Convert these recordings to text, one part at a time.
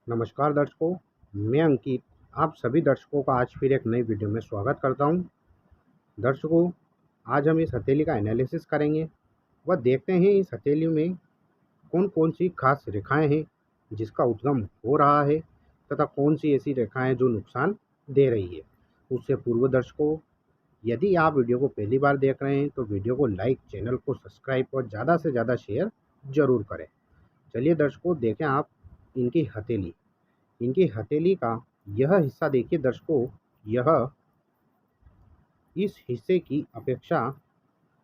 नमस्कार दर्शकों, मैं अंकित आप सभी दर्शकों का आज फिर एक नई वीडियो में स्वागत करता हूं। दर्शकों, आज हम इस हथेली का एनालिसिस करेंगे व देखते हैं इस हथेली में कौन-कौन सी खास रेखाएं हैं जिसका उद्गम हो रहा है तथा कौन सी ऐसी रेखाएं जो नुकसान दे रही है। उससे पूर्व दर्शकों, यदि आप वीडियो को पहली बार देख रहे हैं तो वीडियो को लाइक, चैनल को सब्सक्राइब और ज़्यादा से ज़्यादा शेयर ज़रूर करें। चलिए दर्शकों, देखें आप इनकी हथेली का यह हिस्सा देखिए दर्शकों, यह इस हिस्से की अपेक्षा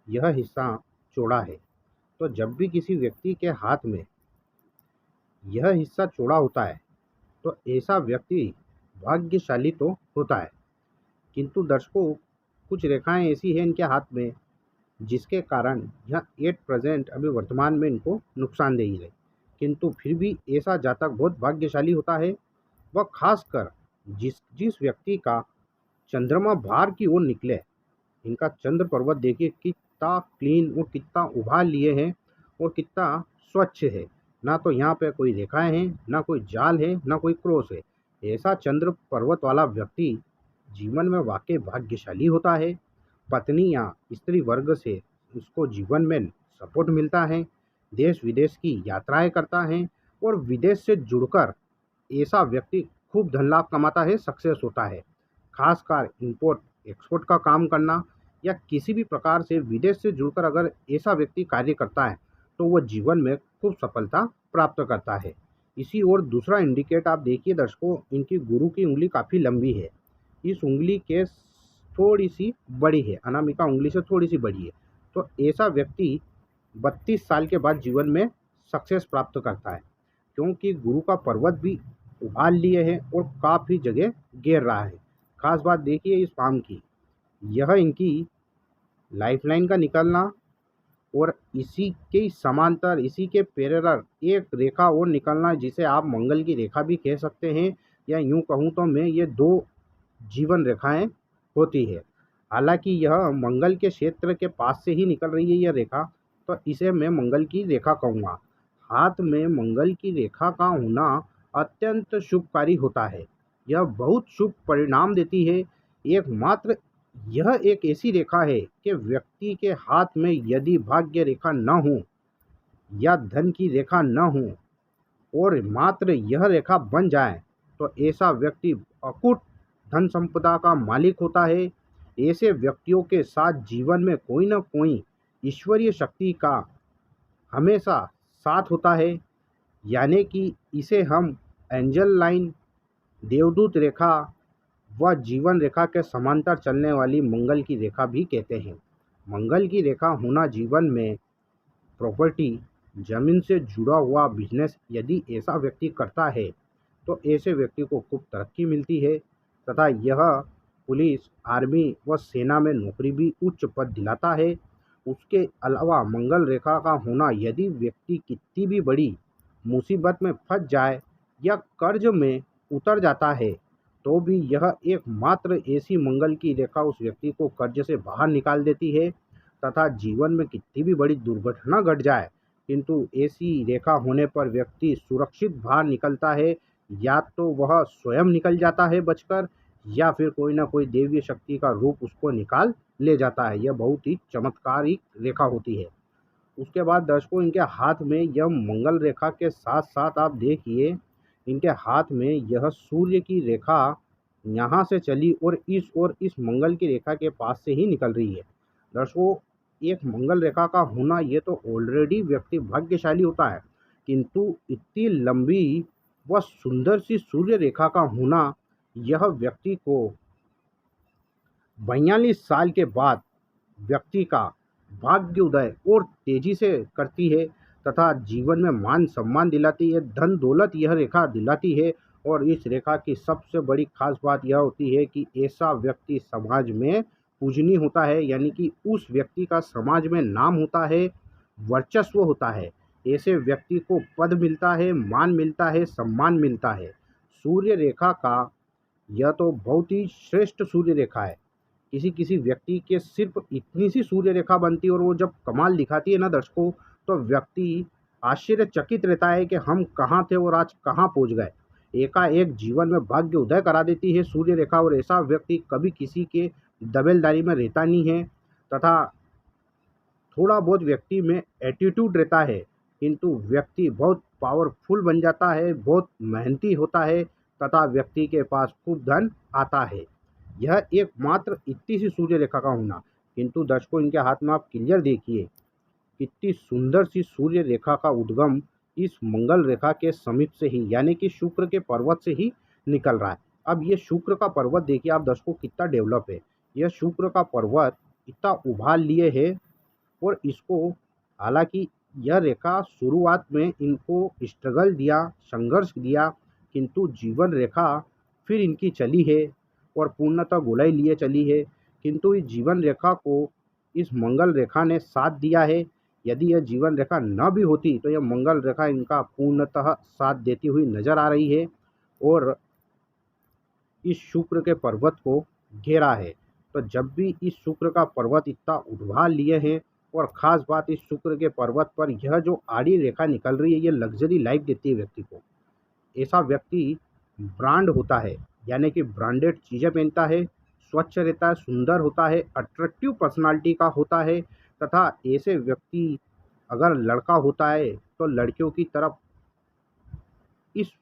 यह हिस्सा चौड़ा है। तो जब भी किसी व्यक्ति के हाथ में यह हिस्सा चौड़ा होता है तो ऐसा व्यक्ति भाग्यशाली तो होता है, किंतु दर्शकों कुछ रेखाएं ऐसी हैं इनके हाथ में जिसके कारण यह एट प्रेजेंट अभी वर्तमान में इनको नुकसान दे ही रहे, किंतु फिर भी ऐसा जातक बहुत भाग्यशाली होता है। वह खासकर जिस जिस व्यक्ति का चंद्रमा बाहर की ओर निकले, इनका चंद्र पर्वत देखिए कितना क्लीन और कितना उभार लिए हैं और कितना स्वच्छ है। ना तो यहाँ पे कोई रेखाएं हैं, ना कोई जाल है, ना कोई क्रॉस है। ऐसा चंद्र पर्वत वाला व्यक्ति जीवन में वाकई भाग्यशाली होता है। पत्नी या स्त्री वर्ग से उसको जीवन में सपोर्ट मिलता है, देश विदेश की यात्राएं करता है और विदेश से जुड़कर ऐसा व्यक्ति खूब धन लाभ कमाता है, सक्सेस होता है। खासकर इंपोर्ट एक्सपोर्ट का काम करना या किसी भी प्रकार से विदेश से जुड़कर अगर ऐसा व्यक्ति कार्य करता है तो वह जीवन में खूब सफलता प्राप्त करता है। इसी और दूसरा इंडिकेट आप देखिए दर्शकों, इनकी गुरु की उंगली काफ़ी लंबी है, इस उंगली के थोड़ी सी बड़ी है, अनामिका उंगली से थोड़ी सी बड़ी है। तो ऐसा व्यक्ति 32 साल के बाद जीवन में सक्सेस प्राप्त करता है, क्योंकि गुरु का पर्वत भी उभार लिए है और काफ़ी जगह घेर रहा है। खास बात देखिए इस पाम की, यह इनकी लाइफलाइन का निकलना और इसी के समांतर, इसी के पैरेलल एक रेखा और निकलना, जिसे आप मंगल की रेखा भी कह सकते हैं, या यूं कहूं तो मैं ये दो जीवन रेखाएं होती है। हालांकि यह मंगल के क्षेत्र के पास से ही निकल रही है यह रेखा, तो इसे मैं मंगल की रेखा कहूँगा। हाथ में मंगल की रेखा का होना अत्यंत शुभकारी होता है, यह बहुत शुभ परिणाम देती है। एकमात्र यह एक ऐसी रेखा है कि व्यक्ति के हाथ में यदि भाग्य रेखा न हो या धन की रेखा न हो और मात्र यह रेखा बन जाए तो ऐसा व्यक्ति अकूट धन संपदा का मालिक होता है। ऐसे व्यक्तियों के साथ जीवन में कोई न कोई ईश्वरीय शक्ति का हमेशा साथ होता है, यानी कि इसे हम एंजल लाइन, देवदूत रेखा व जीवन रेखा के समांतर चलने वाली मंगल की रेखा भी कहते हैं। मंगल की रेखा होना जीवन में प्रॉपर्टी, जमीन से जुड़ा हुआ बिजनेस यदि ऐसा व्यक्ति करता है तो ऐसे व्यक्ति को खूब तरक्की मिलती है तथा यह पुलिस, आर्मी व सेना में नौकरी भी उच्च पद दिलाता है। उसके अलावा मंगल रेखा का होना, यदि व्यक्ति कितनी भी बड़ी मुसीबत में फंस जाए या कर्ज में उतर जाता है तो भी यह एकमात्र ऐसी मंगल की रेखा उस व्यक्ति को कर्ज से बाहर निकाल देती है। तथा जीवन में कितनी भी बड़ी दुर्घटना घट जाए, किंतु ऐसी रेखा होने पर व्यक्ति सुरक्षित बाहर निकलता है, या तो वह स्वयं निकल जाता है बचकर, या फिर कोई ना कोई देवीय शक्ति का रूप उसको निकाल ले जाता है। यह बहुत ही चमत्कारिक रेखा होती है। उसके बाद दर्शकों, इनके हाथ में यह मंगल रेखा के साथ साथ आप देखिए इनके हाथ में यह सूर्य की रेखा यहाँ से चली और इस मंगल की रेखा के पास से ही निकल रही है। दर्शकों, एक मंगल रेखा का होना ये तो ऑलरेडी व्यक्ति भाग्यशाली होता है, किंतु इतनी लंबी व सुंदर सी सूर्य रेखा का होना यह व्यक्ति को 42 साल के बाद व्यक्ति का भाग्य उदय और तेजी से करती है तथा जीवन में मान सम्मान दिलाती है, धन दौलत यह रेखा दिलाती है। और इस रेखा की सबसे बड़ी खास बात यह होती है कि ऐसा व्यक्ति समाज में पूजनीय होता है, यानी कि उस व्यक्ति का समाज में नाम होता है, वर्चस्व होता है। ऐसे व्यक्ति को पद मिलता है, मान मिलता है, सम्मान मिलता है। सूर्य रेखा का यह तो बहुत ही श्रेष्ठ सूर्य रेखा है। किसी किसी व्यक्ति के सिर्फ इतनी सी सूर्य रेखा बनती है और वो जब कमाल दिखाती है ना दर्शकों, तो व्यक्ति आश्चर्यचकित रहता है कि हम कहाँ थे और आज कहाँ पहुँच गए। एकाएक जीवन में भाग्य उदय करा देती है सूर्य रेखा। और ऐसा व्यक्ति कभी किसी के दबेलदारी में रहता नहीं है तथा थोड़ा बहुत व्यक्ति में एटीट्यूड रहता है, किंतु व्यक्ति बहुत पावरफुल बन जाता है, बहुत मेहनती होता है तथा व्यक्ति के पास खूब धन आता है। यह एकमात्र इतनी सी सूर्य रेखा का होना। किंतु दर्शकों, इनके हाथ में आप क्लियर देखिए कितनी सुंदर सी सूर्य रेखा का उद्गम इस मंगल रेखा के समीप से ही, यानी कि शुक्र के पर्वत से ही निकल रहा है। अब ये शुक्र का पर्वत देखिए आप दर्शकों कितना डेवलप है। यह शुक्र का पर्वत इतना उभार लिए है और इसको, हालांकि यह रेखा शुरुआत में इनको स्ट्रगल दिया, संघर्ष दिया, किंतु जीवन रेखा फिर इनकी चली है और पूर्णतः गोलाई लिए चली है। किंतु इस जीवन रेखा को इस मंगल रेखा ने साथ दिया है। यदि यह जीवन रेखा न भी होती तो यह मंगल रेखा इनका पूर्णतः साथ देती हुई नजर आ रही है और इस शुक्र के पर्वत को घेरा है। तो जब भी इस शुक्र का पर्वत इतना उठा लिए हैं, और ख़ास बात इस शुक्र के पर्वत पर यह जो आड़ी रेखा निकल रही है, ये लग्जरी लाइफ देती है व्यक्ति को। ऐसा व्यक्ति ब्रांड होता है, यानी कि ब्रांडेड चीज़ें पहनता है, स्वच्छ रहता है, सुंदर होता है, अट्रैक्टिव पर्सनालिटी का होता है तथा ऐसे व्यक्ति अगर लड़का होता है तो लड़कियों की तरफ इस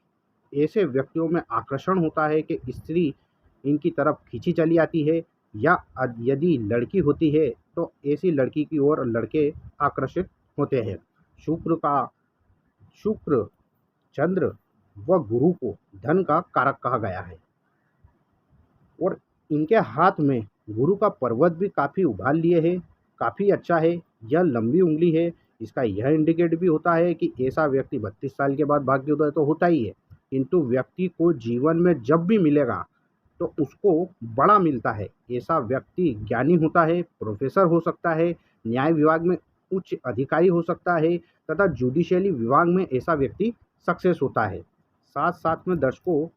ऐसे व्यक्तियों में आकर्षण होता है कि स्त्री इनकी तरफ खींची चली आती है, या यदि लड़की होती है तो ऐसी लड़की की ओर लड़के आकर्षित होते हैं। शुक्र चंद्र व गुरु को धन का कारक कहा गया है और इनके हाथ में गुरु का पर्वत भी काफ़ी उभार लिए है, काफ़ी अच्छा है। यह लंबी उंगली है, इसका यह इंडिकेट भी होता है कि ऐसा व्यक्ति 32 साल के बाद भाग्योदय तो होता ही है, किंतु व्यक्ति को जीवन में जब भी मिलेगा तो उसको बड़ा मिलता है। ऐसा व्यक्ति ज्ञानी होता है, प्रोफेसर हो सकता है, न्याय विभाग में उच्च अधिकारी हो सकता है तथा जुडिशियली विभाग में ऐसा व्यक्ति सक्सेस होता है। साथ साथ में दर्शकों,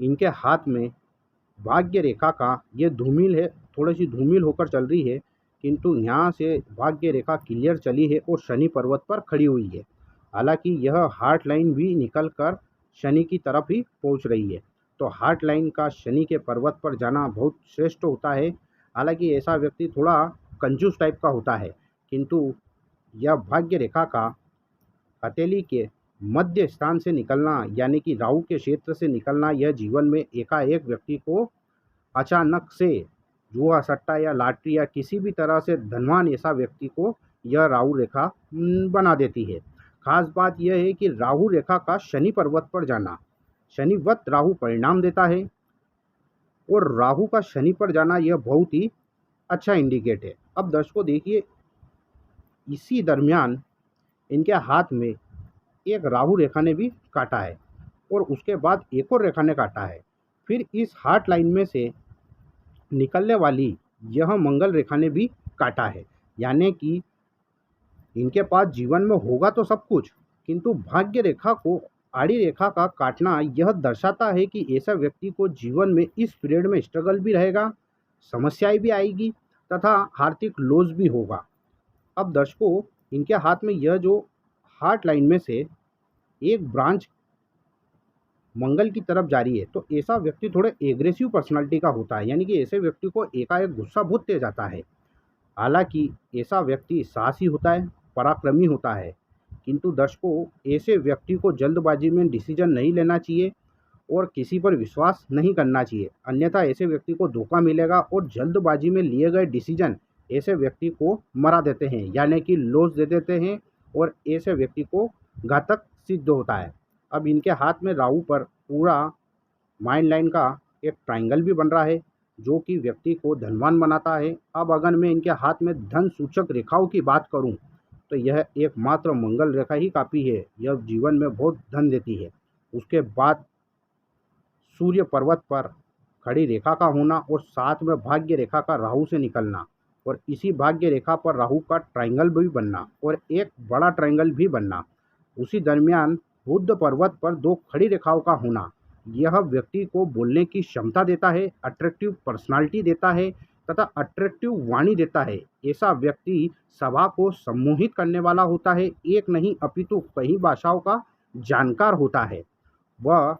इनके हाथ में भाग्य रेखा का ये धूमिल है, थोड़ी सी धूमिल होकर चल रही है, किंतु यहाँ से भाग्य रेखा क्लियर चली है और शनि पर्वत पर खड़ी हुई है। हालांकि यह हार्ट लाइन भी निकल कर शनि की तरफ ही पहुँच रही है। तो हार्ट लाइन का शनि के पर्वत पर जाना बहुत श्रेष्ठ होता है। हालांकि ऐसा व्यक्ति थोड़ा कंजूस टाइप का होता है, किंतु यह भाग्य रेखा का हथेली के मध्य स्थान से निकलना, यानी कि राहु के क्षेत्र से निकलना, यह जीवन में एकाएक व्यक्ति को अचानक से जुआ सट्टा या लॉटरी या किसी भी तरह से धनवान ऐसा व्यक्ति को यह राहु रेखा बना देती है। खास बात यह है कि राहु रेखा का शनि पर्वत पर जाना शनिवत राहु परिणाम देता है और राहु का शनि पर जाना यह बहुत ही अच्छा इंडिकेट है। अब दर्शकों देखिए, इसी दरमियान इनके हाथ में एक राहु रेखा ने भी काटा है और उसके बाद एक और रेखा ने काटा है। फिर इस हार्ट लाइन में से निकलने वाली यह मंगल रेखा ने भी काटा है, यानी कि इनके पास जीवन में होगा तो सब कुछ, किंतु भाग्य रेखा को आड़ी रेखा का काटना यह दर्शाता है कि ऐसा व्यक्ति को जीवन में इस पीरियड में स्ट्रगल भी रहेगा, समस्याएं भी आएगी तथा आर्थिक लॉस भी होगा। अब दर्शकों, इनके हाथ में यह जो हार्ट लाइन में से एक ब्रांच मंगल की तरफ जा रही है, तो ऐसा व्यक्ति थोड़े एग्रेसिव पर्सनालिटी का होता है, यानी कि ऐसे व्यक्ति को एकाएक गुस्सा बहुत तेज आता है। हालांकि ऐसा व्यक्ति साहसी होता है, पराक्रमी होता है, किंतु दर्शकों ऐसे व्यक्ति को जल्दबाजी में डिसीजन नहीं लेना चाहिए और किसी पर विश्वास नहीं करना चाहिए, अन्यथा ऐसे व्यक्ति को धोखा मिलेगा और जल्दबाजी में लिए गए डिसीजन ऐसे व्यक्ति को मरा देते हैं, यानी कि लॉस दे देते हैं और ऐसे व्यक्ति को घातक सिद्ध होता है। अब इनके हाथ में राहु पर पूरा माइंड लाइन का एक ट्रायंगल भी बन रहा है जो कि व्यक्ति को धनवान बनाता है। अब अगर मैं इनके हाथ में धन सूचक रेखाओं की बात करूं तो यह एकमात्र मंगल रेखा ही काफ़ी है, यह जीवन में बहुत धन देती है। उसके बाद सूर्य पर्वत पर खड़ी रेखा का होना और साथ में भाग्य रेखा का राहु से निकलना और इसी भाग्य रेखा पर राहु का ट्रायंगल भी बनना और एक बड़ा ट्रायंगल भी बनना। उसी दरमियान बुध पर्वत पर दो खड़ी रेखाओं का होना यह व्यक्ति को बोलने की क्षमता देता है, अट्रैक्टिव पर्सनालिटी देता है तथा अट्रैक्टिव वाणी देता है। ऐसा व्यक्ति सभा को सम्मोहित करने वाला होता है, एक नहीं अपितु कई भाषाओं का जानकार होता है वह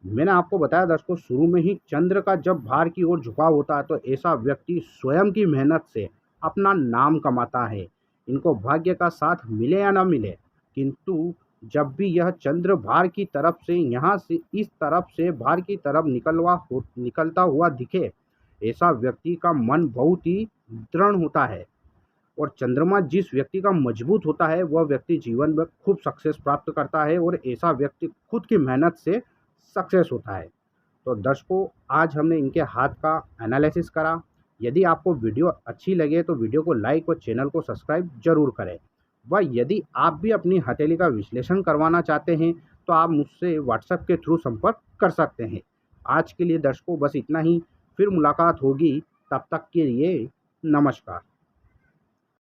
मैंने आपको बताया दर्शकों, शुरू में ही चंद्र का जब भार की ओर झुकाव होता है तो ऐसा व्यक्ति स्वयं की मेहनत से अपना नाम कमाता है। इनको भाग्य का साथ मिले या ना मिले, किंतु जब भी यह चंद्र भार की तरफ से यहाँ से इस तरफ से भार की तरफ निकलता हुआ दिखे, ऐसा व्यक्ति का मन बहुत ही दृढ़ होता है। और चंद्रमा जिस व्यक्ति का मजबूत होता है वह व्यक्ति जीवन में खूब सक्सेस प्राप्त करता है और ऐसा व्यक्ति खुद की मेहनत से सक्सेस होता है। तो दर्शकों, आज हमने इनके हाथ का एनालिसिस करा। यदि आपको वीडियो अच्छी लगे तो वीडियो को लाइक और चैनल को सब्सक्राइब जरूर करें। व यदि आप भी अपनी हथेली का विश्लेषण करवाना चाहते हैं तो आप मुझसे व्हाट्सएप के थ्रू संपर्क कर सकते हैं। आज के लिए दर्शकों बस इतना ही, फिर मुलाकात होगी, तब तक के लिए नमस्कार।